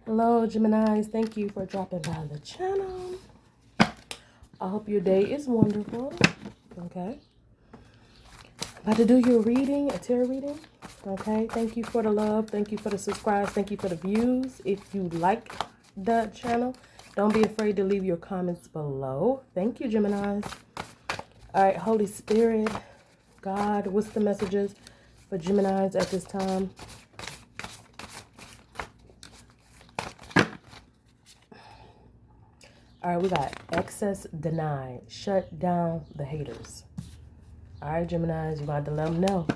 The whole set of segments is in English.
Hello, Geminis. Thank you for dropping by the channel. I hope your day is wonderful. Okay. About to do your reading, a tarot reading. Okay. Thank you for the love. Thank you for the subscribes. Thank you for the views. If you like the channel, don't be afraid to leave your comments below. Thank you, Geminis. All right, Holy Spirit, God, what's the messages for Geminis at this time? All right, we got excess denied. Shut down the haters. All right, Geminis, you got to let them know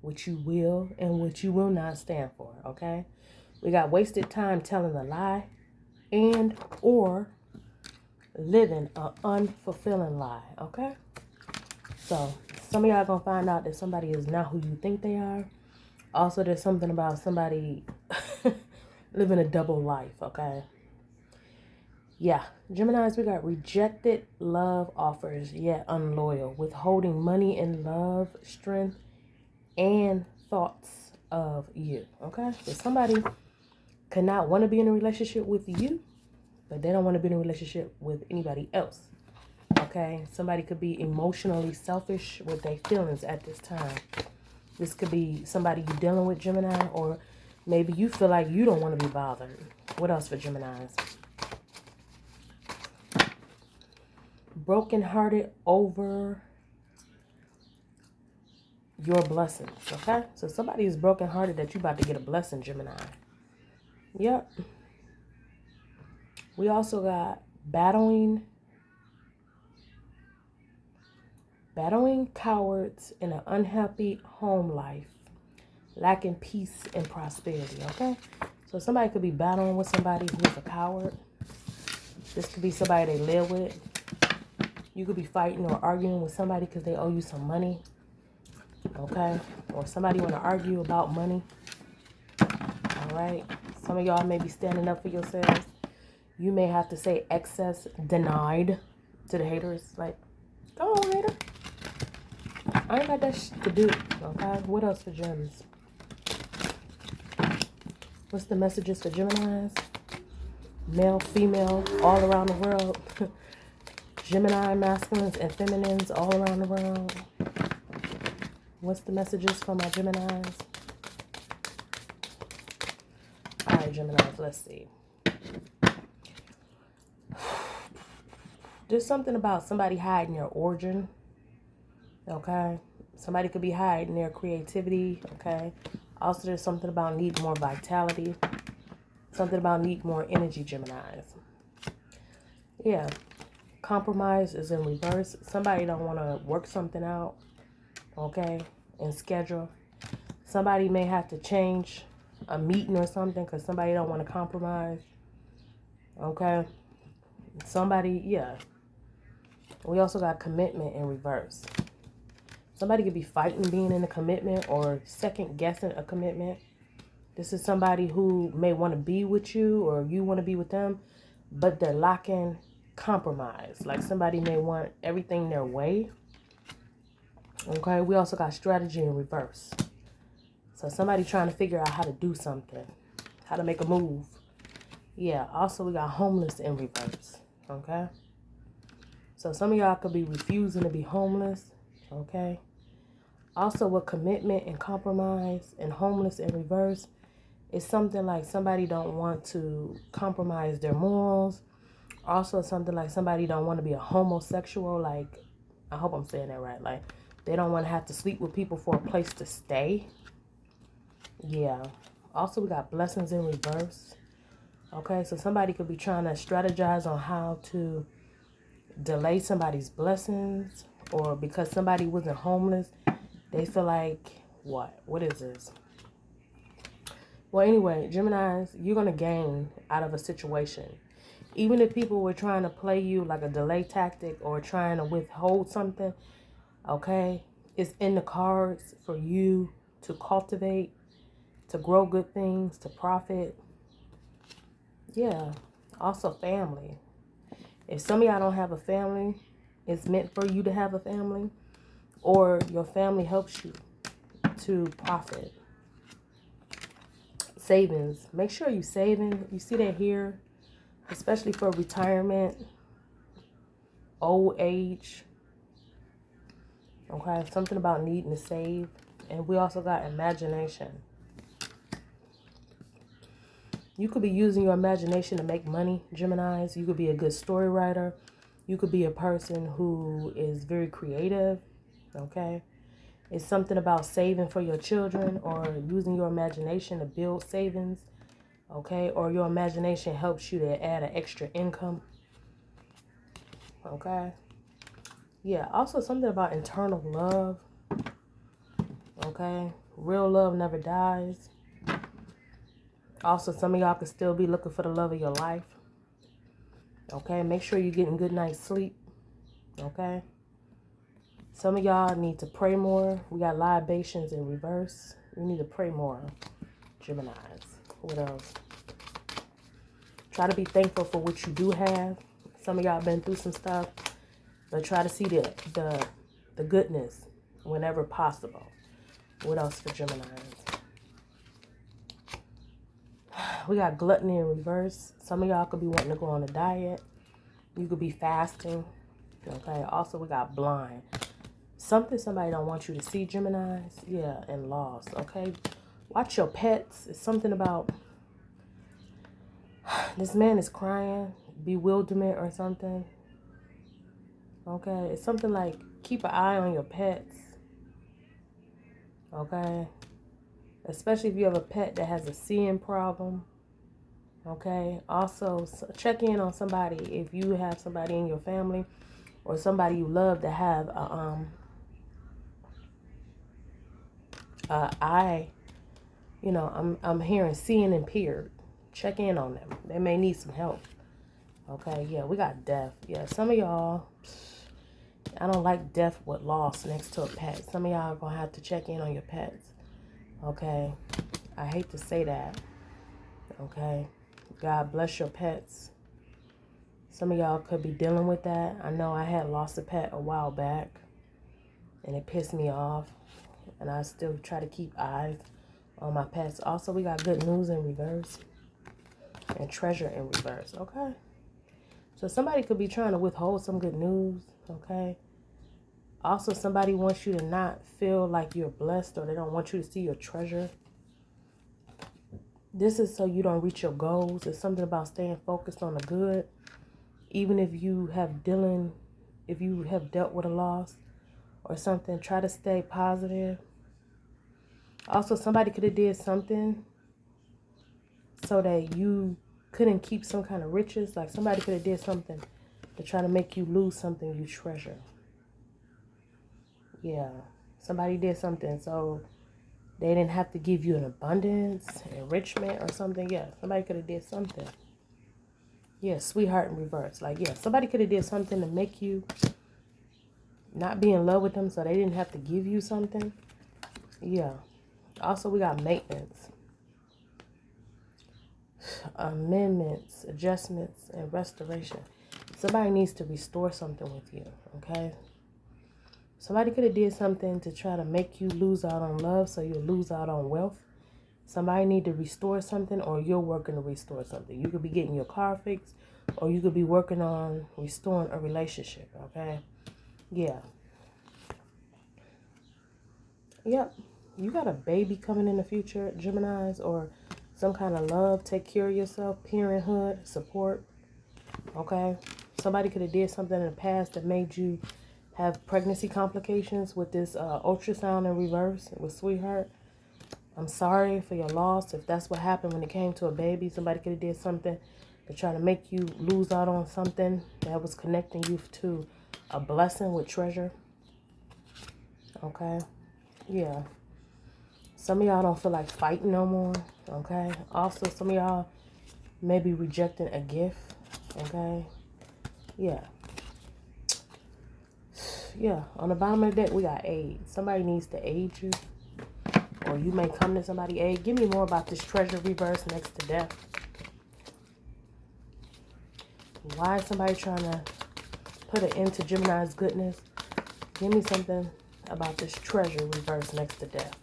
what you will and what you will not stand for, okay? We got wasted time telling a lie and or living an unfulfilling lie, okay? So some of y'all going to find out that somebody is not who you think they are. Also, there's something about somebody living a double life, okay? Yeah, Geminis, we got rejected love offers, yet unloyal, withholding money and love, strength, and thoughts of you, okay? So somebody could not want to be in a relationship with you, but they don't want to be in a relationship with anybody else, okay? Somebody could be emotionally selfish with their feelings at this time. This could be somebody you're dealing with, Gemini, or maybe you feel like you don't want to be bothered. What else for Geminis? Brokenhearted over your blessings, okay? So somebody is brokenhearted that you about to get a blessing, Gemini. Yep. We also got battling cowards in an unhappy home life, lacking peace and prosperity, okay? So somebody could be battling with somebody who's a coward. This could be somebody they live with. You could be fighting or arguing with somebody because they owe you some money, okay? Or somebody want to argue about money, all right? Some of y'all may be standing up for yourselves. You may have to say excess denied to the haters. Like, go on, hater. I ain't got that shit to do, okay? What else for Gems? What's the messages for Geminis? Male, female, all around the world. Gemini, masculines and feminines all around the world. What's the messages for my Geminis? All right, Geminis, let's see. There's something about somebody hiding their origin, okay? Somebody could be hiding their creativity, okay? Also, there's something about needing more vitality. Something about needing more energy, Geminis. Yeah. Compromise is in reverse. Somebody don't want to work something out, okay, and schedule. Somebody may have to change a meeting or something because somebody don't want to compromise, okay? Somebody, yeah. We also got commitment in reverse. Somebody could be fighting being in a commitment or second guessing a commitment. This is somebody who may want to be with you or you want to be with them, but they're lacking compromise. Like somebody may want everything their way. Okay, we also got strategy in reverse. So somebody trying to figure out how to do something, how to make a move. Yeah, also we got homeless in reverse. Okay. So some of y'all could be refusing to be homeless. Okay. Also with commitment and compromise and homeless in reverse, it's something like somebody don't want to compromise their morals. Also something like somebody don't want to be a homosexual. Like, I hope I'm saying that right. Like, they don't want to have to sleep with people for a place to stay. Yeah. Also, we got blessings in reverse. Okay, so somebody could be trying to strategize on how to delay somebody's blessings, or because somebody wasn't homeless, they feel like, what is this? Well, anyway, Geminis, you're going to gain out of a situation. Even if people were trying to play you like a delay tactic or trying to withhold something, okay, it's in the cards for you to cultivate, to grow good things, to profit. Yeah. Also family. If some of y'all don't have a family, it's meant for you to have a family, or your family helps you to profit. Savings. Make sure you saving. You see that here, especially for retirement, old age. Okay, something about needing to save. And we also got imagination. You could be using your imagination to make money, Geminis. You could be a good story writer. You could be a person who is very creative. Okay. It's something about saving for your children or using your imagination to build savings. Okay. Or your imagination helps you to add an extra income. Okay. Yeah. Also something about internal love. Okay. Real love never dies. Also, some of y'all could still be looking for the love of your life. Okay, make sure you're getting good night's sleep. Okay. Some of y'all need to pray more. We got libations in reverse. You need to pray more, Geminis. What else? Try to be thankful for what you do have. Some of y'all been through some stuff, but try to see the goodness whenever possible. What else for Geminis? We got gluttony in reverse. Some of y'all could be wanting to go on a diet. You could be fasting. Okay. Also, we got blind. Something somebody don't want you to see, Geminis. Yeah, and lost. Okay. Watch your pets. It's something about this man is crying, bewilderment or something. Okay. It's something like keep an eye on your pets. Okay. Especially if you have a pet that has a seeing problem. Okay. Also, check in on somebody if you have somebody in your family or somebody you love that have eye. You know, I'm hearing seeing impaired. Check in on them. They may need some help. Okay. Yeah, we got death. Yeah, some of y'all. I don't like death with loss next to a pet. Some of y'all are gonna have to check in on your pets. Okay. I hate to say that. Okay. God bless your pets. Some of y'all could be dealing with that. I know I had lost a pet a while back and it pissed me off. And I still try to keep eyes on my pets. Also, we got good news in reverse and treasure in reverse. Okay. So somebody could be trying to withhold some good news. Okay. Also, somebody wants you to not feel like you're blessed or they don't want you to see your treasure. This is so you don't reach your goals. It's something about staying focused on the good. Even if you have dealt with a loss or something, try to stay positive. Also, somebody could have did something so that you couldn't keep some kind of riches. Like somebody could have did something to try to make you lose something you treasure. Yeah. Somebody did something so they didn't have to give you an abundance, enrichment or something. Yeah, somebody could have did something. Yeah, sweetheart in reverse. Like, yeah, somebody could have did something to make you not be in love with them so they didn't have to give you something. Yeah. Also, we got maintenance, amendments, adjustments, and restoration. Somebody needs to restore something with you, okay? Somebody could have did something to try to make you lose out on love so you lose out on wealth. Somebody need to restore something or you're working to restore something. You could be getting your car fixed or you could be working on restoring a relationship, okay? Yeah. Yep. You got a baby coming in the future, Geminis, or some kind of love. Take care of yourself, parenthood, support, okay? Somebody could have did something in the past that made you have pregnancy complications with this ultrasound in reverse with sweetheart. I'm sorry for your loss. If that's what happened when it came to a baby, somebody could have did something to try to make you lose out on something that was connecting you to a blessing with treasure. Okay. Yeah. Some of y'all don't feel like fighting no more. Okay. Also, some of y'all may be rejecting a gift. Okay. Yeah. Yeah, on the bottom of the deck, we got aid. Somebody needs to aid you. Or you may come to somebody aid. Give me more about this treasure reverse next to death. Why is somebody trying to put an end to Gemini's goodness? Give me something about this treasure reverse next to death.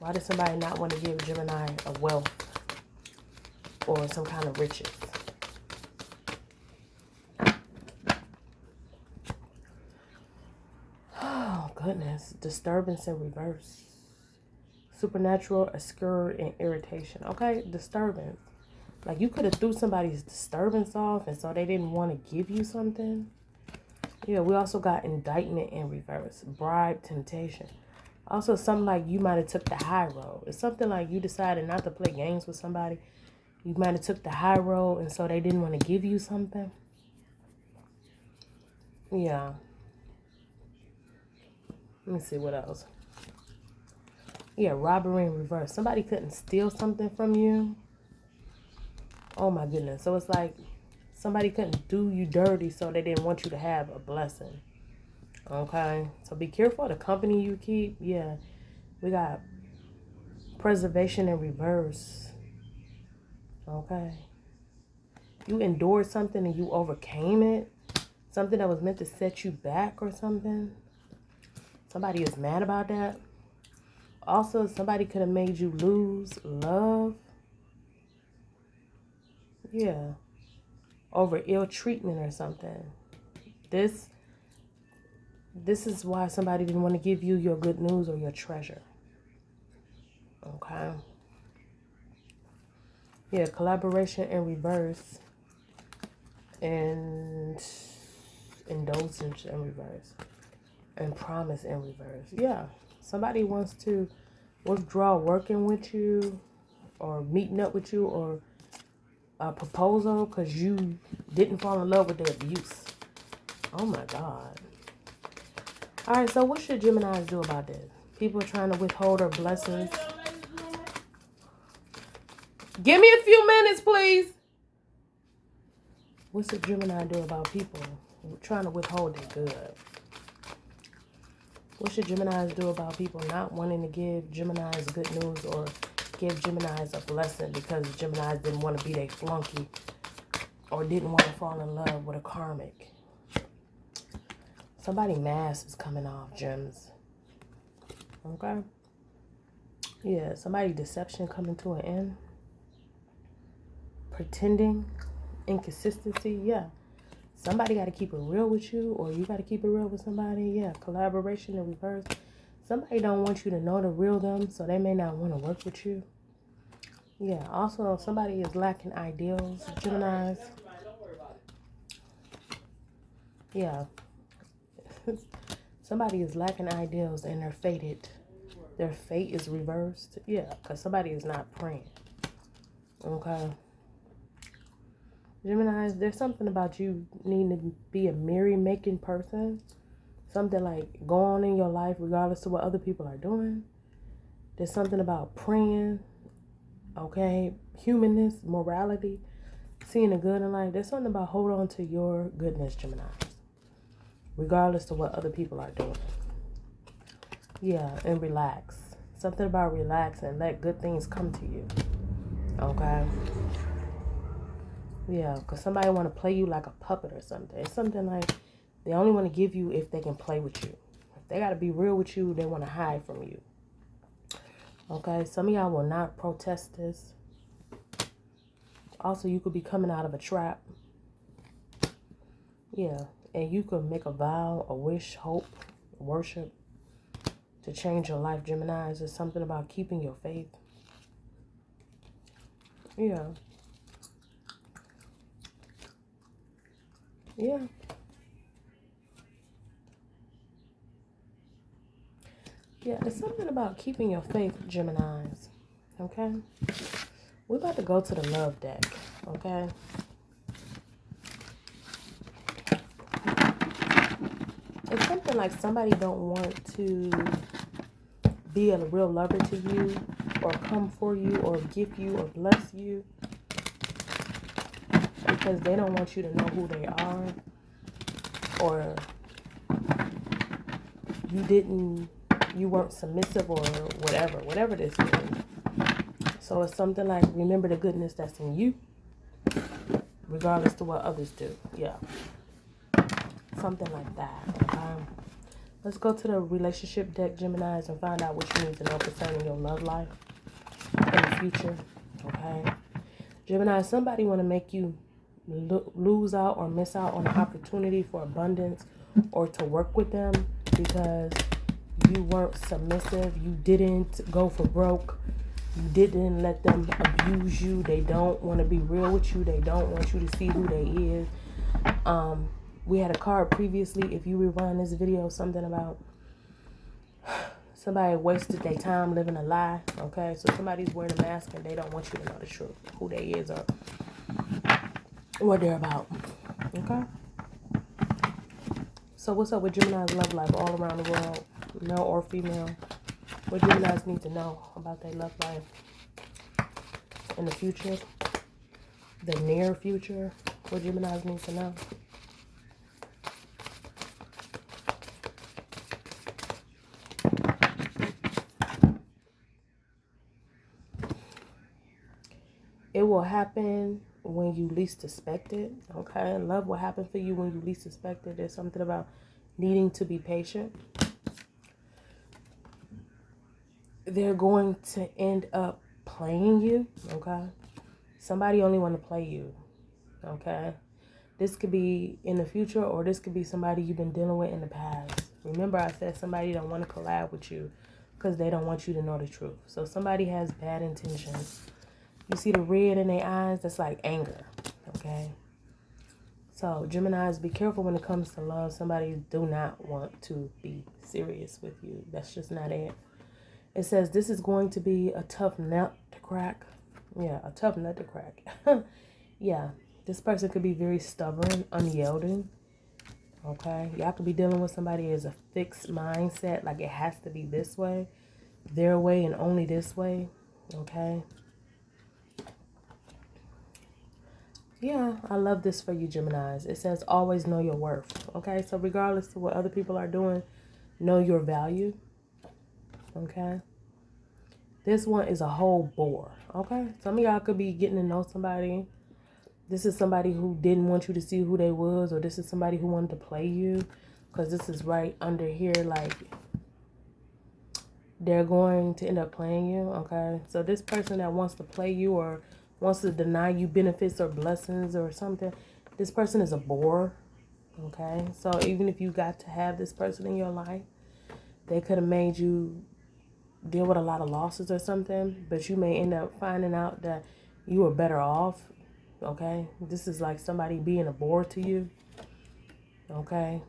Why does somebody not want to give Gemini a wealth or some kind of riches. Oh, goodness. Disturbance in reverse. Supernatural, obscure, and irritation. Okay, disturbance. Like you could have threw somebody's disturbance off and so they didn't want to give you something. Yeah, we also got indictment in reverse. Bribe, temptation. Also, something like you might have took the high road. It's something like you decided not to play games with somebody. You might have took the high road and so they didn't want to give you something. Yeah. Let me see what else. Yeah, robbery in reverse. Somebody couldn't steal something from you. Oh my goodness. So it's like somebody couldn't do you dirty so they didn't want you to have a blessing. Okay. So be careful of the company you keep. Yeah. We got preservation in reverse. Okay. You endured something and you overcame it. Something that was meant to set you back or something. Somebody is mad about that. Also, somebody could have made you lose love. Yeah. Over ill treatment or something. This is why somebody didn't want to give you your good news or your treasure. Okay. Yeah, collaboration in reverse. And indulgence in reverse. And promise in reverse. Yeah. Somebody wants to withdraw working with you or meeting up with you or a proposal because you didn't fall in love with their abuse. Oh my God. All right, so what should Geminis do about this? People trying to withhold their blessings. Give me a few minutes, please. What should Gemini do about people trying to withhold their good? What should Geminis do about people not wanting to give Geminis good news or give Geminis a blessing because Geminis didn't want to be their flunky or didn't want to fall in love with a karmic? Somebody mask is coming off, gems. Okay? Yeah, somebody deception coming to an end. Pretending, inconsistency, yeah. Somebody got to keep it real with you or you got to keep it real with somebody. Yeah, collaboration in reverse. Somebody don't want you to know the real them, so they may not want to work with you. Yeah, also somebody is lacking ideals, Geminis. Yeah. Somebody is lacking ideals and they're fated. Their fate is reversed. Yeah, because somebody is not praying. Okay. Geminis, there's something about you needing to be a merry-making person. Something like go on in your life regardless of what other people are doing. There's something about praying, okay? Humanness, morality, seeing the good in life. There's something about hold on to your goodness, Geminis. Regardless of what other people are doing. Yeah, and relax. Something about relax and let good things come to you. Okay? Yeah, because somebody want to play you like a puppet or something. It's something like they only want to give you if they can play with you. If they got to be real with you, they want to hide from you. Okay? Some of y'all will not protest this. Also, you could be coming out of a trap. Yeah. And you could make a vow, a wish, hope, worship to change your life, Geminis. There's something about keeping your faith. Yeah. Yeah. Yeah, it's something about keeping your faith, Geminis. Okay? We're about to go to the love deck. Okay? It's something like somebody don't want to be a real lover to you or come for you or gift you or bless you because they don't want you to know who they are or you weren't submissive or whatever this is. So it's something like remember the goodness that's in you regardless to what others do. Yeah. Something like that. Let's go to the relationship deck, Geminis, and find out what you need to know concerning your love life in the future. Okay. Gemini, somebody want to make you lose out or miss out on an opportunity for abundance or to work with them because you weren't submissive. You didn't go for broke. You didn't let them abuse you. They don't want to be real with you. They don't want you to see who they is. We had a card previously, if you rewind this video, something about somebody wasted their time living a lie. Okay, so somebody's wearing a mask and they don't want you to know the truth, who they is or what they're about. Okay, so what's up with Gemini's love life all around the world, male or female? What Geminis need to know about their love life in the future, the near future? What Geminis need to know? It will happen when you least expect it, okay? Love will happen for you when you least expect it. There's something about needing to be patient. They're going to end up playing you, okay? Somebody only want to play you, okay? This could be in the future or this could be somebody you've been dealing with in the past. Remember I said somebody don't want to collab with you because they don't want you to know the truth. So somebody has bad intentions. You see the red in their eyes? That's like anger, okay? So, Geminis, be careful when it comes to love. Somebody do not want to be serious with you. That's just not it. It says this is going to be a tough nut to crack. Yeah, a tough nut to crack. Yeah, this person could be very stubborn, unyielding, okay? Y'all could be dealing with somebody who has a fixed mindset, like it has to be this way, their way, and only this way, okay? Yeah, I love this for you, Geminis. It says always know your worth. Okay, so regardless of what other people are doing, know your value. Okay. This one is a whole bore. Okay. Some of y'all could be getting to know somebody. This is somebody who didn't want you to see who they was, or this is somebody who wanted to play you. Because this is right under here, like they're going to end up playing you. Okay. So this person that wants to play you or wants to deny you benefits or blessings or something, this person is a bore, okay? So even if you got to have this person in your life, they could have made you deal with a lot of losses or something, but you may end up finding out that you were better off, okay? This is like somebody being a bore to you, okay?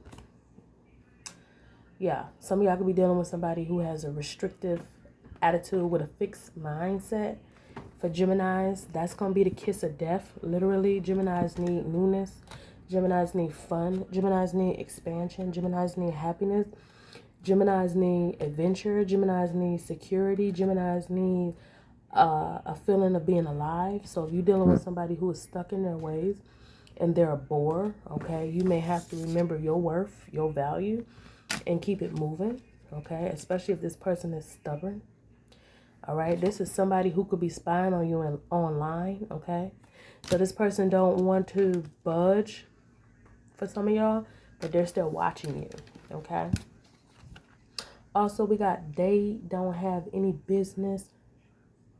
Yeah, some of y'all could be dealing with somebody who has a restrictive attitude with a fixed mindset. For Geminis, that's going to be the kiss of death. Literally, Geminis need newness. Geminis need fun. Geminis need expansion. Geminis need happiness. Geminis need adventure. Geminis need security. Geminis need a feeling of being alive. So if you're dealing with somebody who is stuck in their ways and they're a bore, okay, you may have to remember your worth, your value, and keep it moving, okay, especially if this person is stubborn. All right, this is somebody who could be spying on you online, okay? So this person don't want to budge for some of y'all, but they're still watching you, okay? Also, we got they don't have any business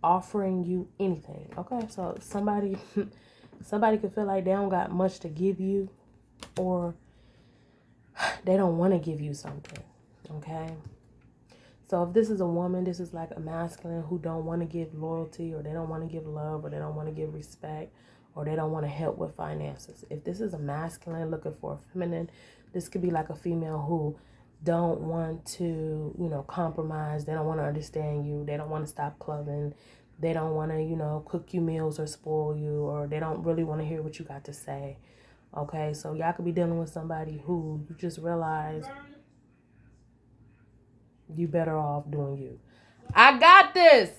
offering you anything, okay? So somebody could feel like they don't got much to give you or they don't want to give you something, okay? So if this is a woman, this is like a masculine who don't want to give loyalty or they don't want to give love or they don't want to give respect or they don't want to help with finances. If this is a masculine looking for a feminine, this could be like a female who don't want to, compromise. They don't want to understand you. They don't want to stop clubbing. They don't want to, cook you meals or spoil you, or they don't really want to hear what you got to say. Okay, so y'all could be dealing with somebody who you just realize you better off doing you. I got this.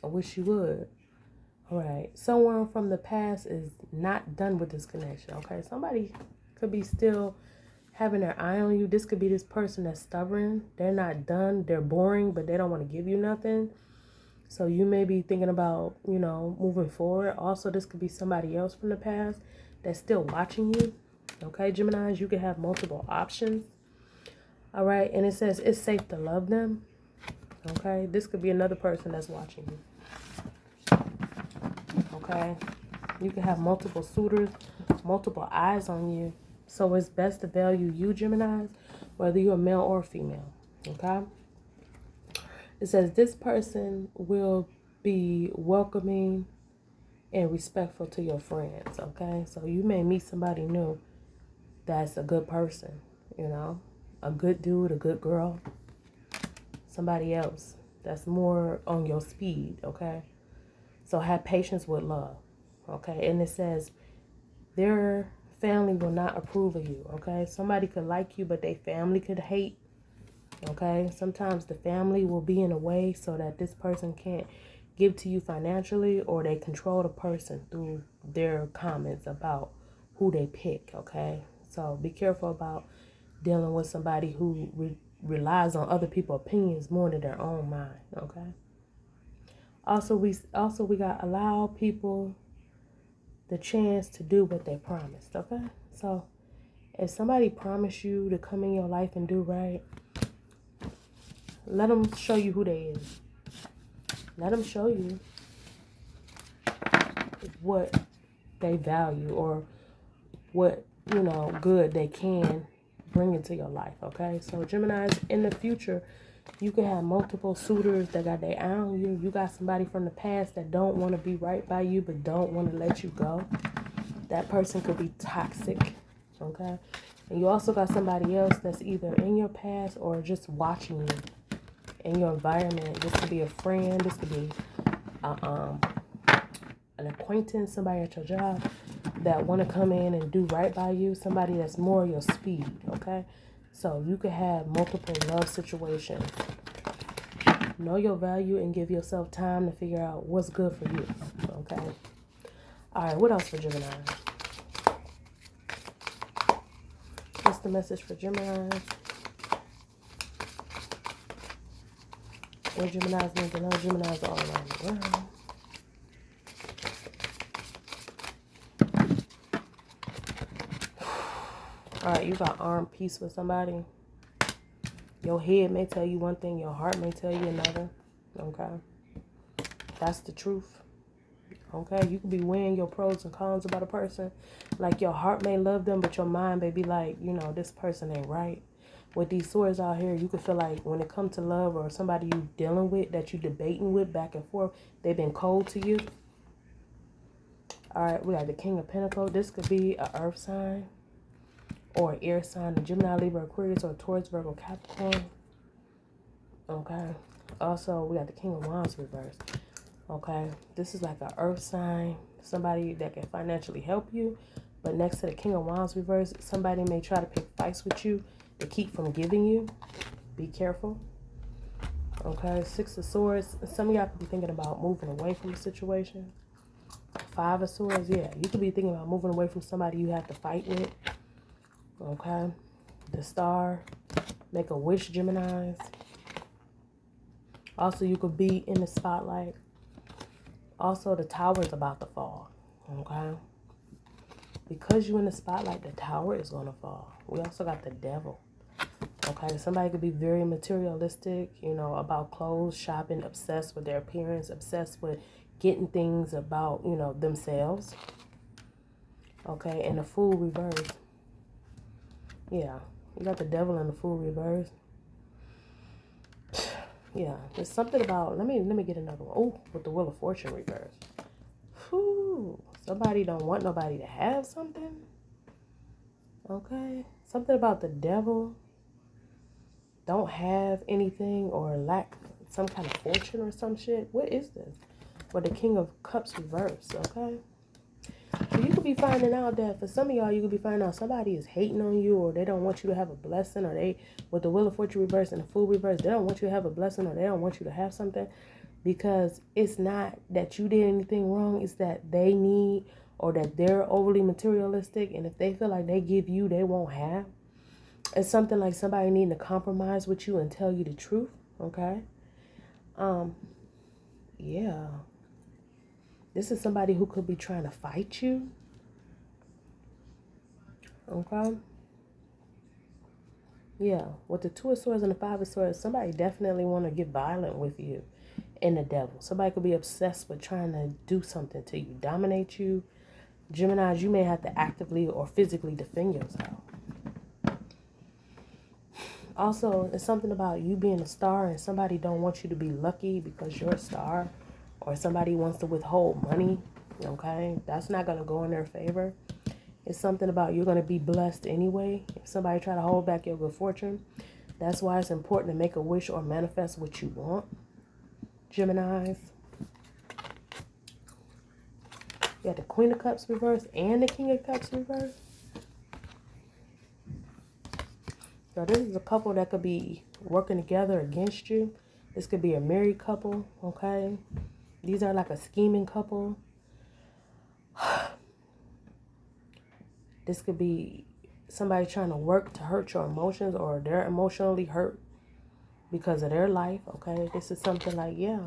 I wish you would. All right. Someone from the past is not done with this connection. Okay. Somebody could be still having their eye on you. This could be this person that's stubborn. They're not done. They're boring, but they don't want to give you nothing. So you may be thinking about, moving forward. Also, this could be somebody else from the past that's still watching you. Okay, Geminis, you can have multiple options. All right, and it says it's safe to love them. Okay, this could be another person that's watching you. okay? You can have multiple suitors, multiple eyes on you. So it's best to value you, Geminis, whether you're a male or female, okay? It says this person will be welcoming and respectful to your friends, okay? So you may meet somebody new that's a good person, you know? A good dude, a good girl, somebody else that's more on your speed, okay? So have patience with love, okay? And it says their family will not approve of you, okay? Somebody could like you, but their family could hate, okay? Sometimes the family will be in a way so that this person can't give to you financially, or they control the person through their comments about who they pick, okay? So be careful about dealing with somebody who relies on other people's opinions more than their own mind, okay? Also, we got allow people the chance to do what they promised, okay? So if somebody promised you to come in your life and do right, let them show you who they is. Let them show you what they value, or what, you know, good they can bring into your life, okay? So Geminis, in the future, you can have multiple suitors that got their eye on you. You got somebody from the past that don't want to be right by you but don't want to let you go. That person could be toxic, okay? And you also got somebody else that's either in your past or just watching you in your environment. This could be a friend. This could be an acquaintance, somebody at your job that want to come in and do right by you. Somebody that's more your speed, okay? So you could have multiple love situations. Know your value and give yourself time to figure out what's good for you, okay? All right, what else for Gemini? What's the message for Gemini? What Geminis need to know? Geminis are all around the world. All right, you got armed peace with somebody. Your head may tell you one thing, your heart may tell you another, okay? That's the truth, okay? You could be weighing your pros and cons about a person. Like, your heart may love them, but your mind may be like, you know, this person ain't right. With these swords out here, you could feel like when it comes to love or somebody you dealing with, that you debating with back and forth, they've been cold to you. All right, we got the King of Pentacles. This could be an earth sign or an air sign, a Gemini, Libra, Aquarius, or Taurus, Virgo, Capricorn. Okay. Also, we got the King of Wands reversed. Okay. This is like an earth sign, somebody that can financially help you. But next to the King of Wands reversed, somebody may try to pick fights with you to keep from giving you. Be careful. Okay. Six of Swords. Some of y'all could be thinking about moving away from the situation. Five of Swords. Yeah. You could be thinking about moving away from somebody you have to fight with. Okay. The Star. Make a wish, Geminis. Also, you could be in the spotlight. Also, the tower is about to fall. Okay. Because you're in the spotlight, the tower is going to fall. We also got the Devil. Okay. Somebody could be very materialistic, you know, about clothes, shopping, obsessed with their appearance, obsessed with getting things about, you know, themselves. Okay. And the Fool reversed. Yeah. You got the Devil and the Fool reversed. Yeah, there's something about, let me get another one. Oh, with the Wheel of Fortune reversed. Whew. Somebody don't want nobody to have something. Okay. Something about the Devil. Don't have anything or lack some kind of fortune or some shit. What is this? Or the King of Cups reversed, okay? So you could be finding out that for some of y'all, you could be finding out somebody is hating on you, or they don't want you to have a blessing, or they, with the Wheel of Fortune reverse and the Fool reverse, they don't want you to have a blessing, or they don't want you to have something, because it's not that you did anything wrong. It's that they need, or that they're overly materialistic, and if they feel like they give you, they won't have. It's something like somebody needing to compromise with you and tell you the truth, okay? Yeah. This is somebody who could be trying to fight you. Okay. Yeah. With the Two of Swords and the Five of Swords, somebody definitely want to get violent with you. and the devil. Somebody could be obsessed with trying to do something to you, dominate you. Geminis, you may have to actively or physically defend yourself. Also, it's something about you being a star and somebody don't want you to be lucky because you're a star, or somebody wants to withhold money. Okay, that's not going to go in their favor. It's something about you're going to be blessed anyway. If somebody try to hold back your good fortune, that's why it's important to make a wish or manifest what you want. Geminis. You got the Queen of Cups reversed and the King of Cups reversed. So this is a couple that could be working together against you. This could be a married couple, okay? These are like a scheming couple. This could be somebody trying to work to hurt your emotions, or they're emotionally hurt because of their life, okay? This is something like, yeah,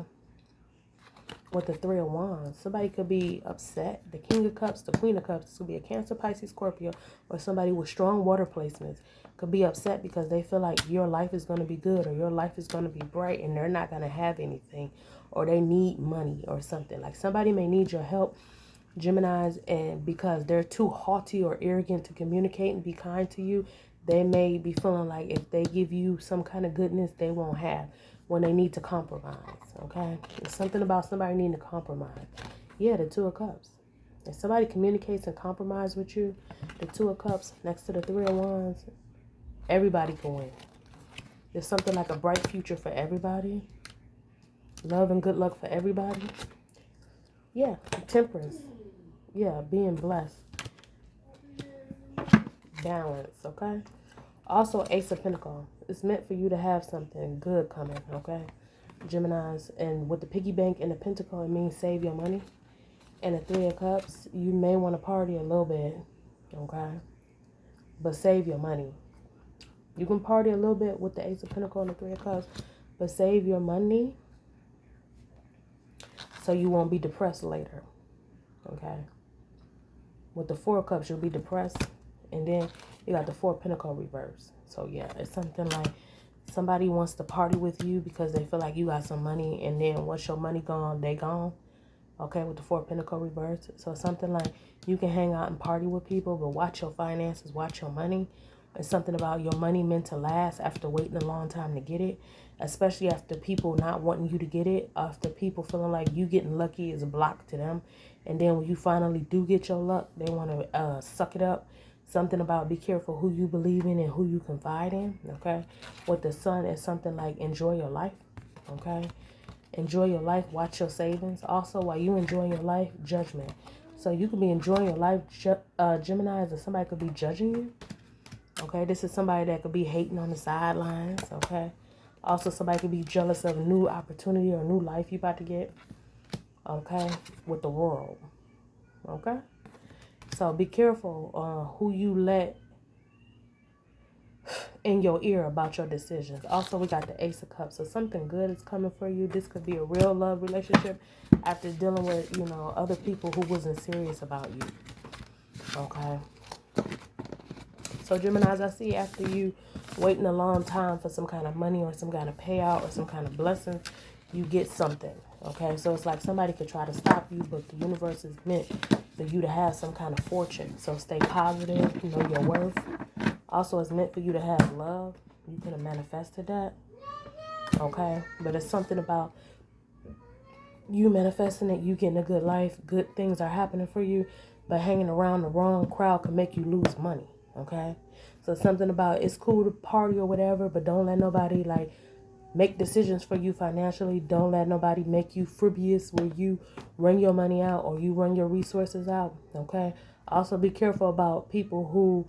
with the Three of Wands. Somebody could be upset. The King of Cups, the Queen of Cups. This could be a Cancer, Pisces, Scorpio, or somebody with strong water placements. Could be upset because they feel like your life is going to be good, or your life is going to be bright, and they're not going to have anything, or they need money or something. Like somebody may need your help, Geminis, and because they're too haughty or arrogant to communicate and be kind to you, they may be feeling like if they give you some kind of goodness, they won't have when they need to compromise, okay? It's something about somebody needing to compromise. Yeah, the Two of Cups. If somebody communicates and compromise with you, the Two of Cups next to the Three of Wands, everybody can win. There's something like a bright future for everybody. Love and good luck for everybody. Yeah, Temperance. Yeah, being blessed. Balance, okay? Also, Ace of Pentacles. It's meant for you to have something good coming, okay? Geminis. And with the piggy bank and the pentacle, it means save your money. And the Three of Cups, you may want to party a little bit, okay? But save your money. You can party a little bit with the Ace of Pentacles and the Three of Cups, but save your money so you won't be depressed later, okay? With the Four of Cups, you'll be depressed. And then you got the Four of Pentacles reverse. So, yeah, it's something like somebody wants to party with you because they feel like you got some money. And then once your money gone, they gone. Okay, with the Four of Pentacles reverse. So, something like you can hang out and party with people, but watch your finances, watch your money. It's something about your money meant to last after waiting a long time to get it. Especially after people not wanting you to get it. After people feeling like you getting lucky is a block to them. And then when you finally do get your luck, they want to suck it up. Something about be careful who you believe in and who you confide in, okay? With the Sun, it's something like enjoy your life, okay? Enjoy your life, watch your savings. Also, while you enjoying your life, judgment. So you could be enjoying your life, Gemini, and somebody could be judging you, okay? This is somebody that could be hating on the sidelines, okay? Also, somebody could be jealous of a new opportunity or a new life you about to get, okay? With the world, okay? So be careful who you let in your ear about your decisions. Also, we got the Ace of Cups. So something good is coming for you. This could be a real love relationship after dealing with, you know, other people who wasn't serious about you. Okay. So Geminis, I see after you waiting a long time for some kind of money or some kind of payout or some kind of blessing, you get something. Okay. So it's like somebody could try to stop you, but the universe is meant for you to have some kind of fortune. So stay positive, you know your worth. Also, it's meant for you to have love. You could have manifested that. Okay? But it's something about you manifesting it, you getting a good life, good things are happening for you, but hanging around the wrong crowd can make you lose money. Okay? So something about it's cool to party or whatever, but don't let nobody like make decisions for you financially. Don't let nobody make you frivolous where you run your money out or you run your resources out. Okay? Also, be careful about people who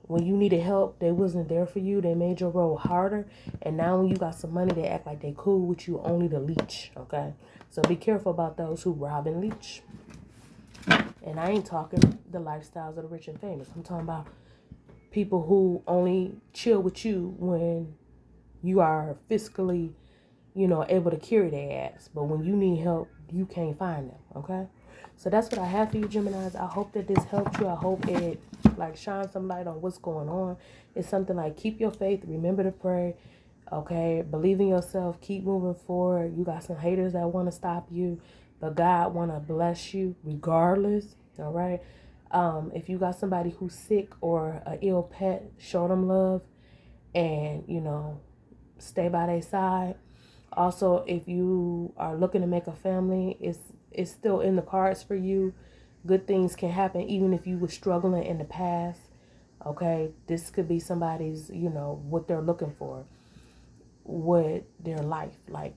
when you needed help, they wasn't there for you. They made your role harder. And now when you got some money, they act like they cool with you, only to leech. Okay? So be careful about those who rob and leech. And I ain't talking the lifestyles of the rich and famous. I'm talking about people who only chill with you when you are fiscally, you know, able to carry their ass. But when you need help, you can't find them. Okay? So that's what I have for you, Geminis. I hope that this helped you. I hope it like shines some light on what's going on. It's something like keep your faith, remember to pray, Okay, believe in yourself. Keep moving forward. You got some haters that want to stop you, but God want to bless you regardless. All right. If you got somebody who's sick or an ill pet, show them love, and stay by their side. Also, if you are looking to make a family, it's still in the cards for you. Good things can happen even if you were struggling in the past. Okay, this could be somebody's, what they're looking for with their life. Like,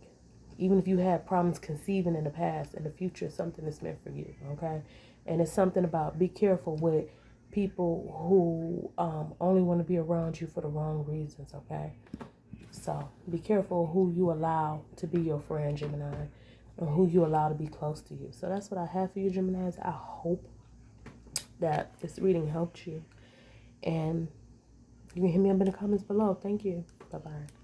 even if you had problems conceiving in the past, in the future, something is meant for you. Okay, and it's something about be careful with people who only want to be around you for the wrong reasons. Okay, so be careful who you allow to be your friend, Gemini, and who you allow to be close to you. So that's what I have for you, Geminis. I hope that this reading helped you. And you can hit me up in the comments below. Thank you. Bye-bye.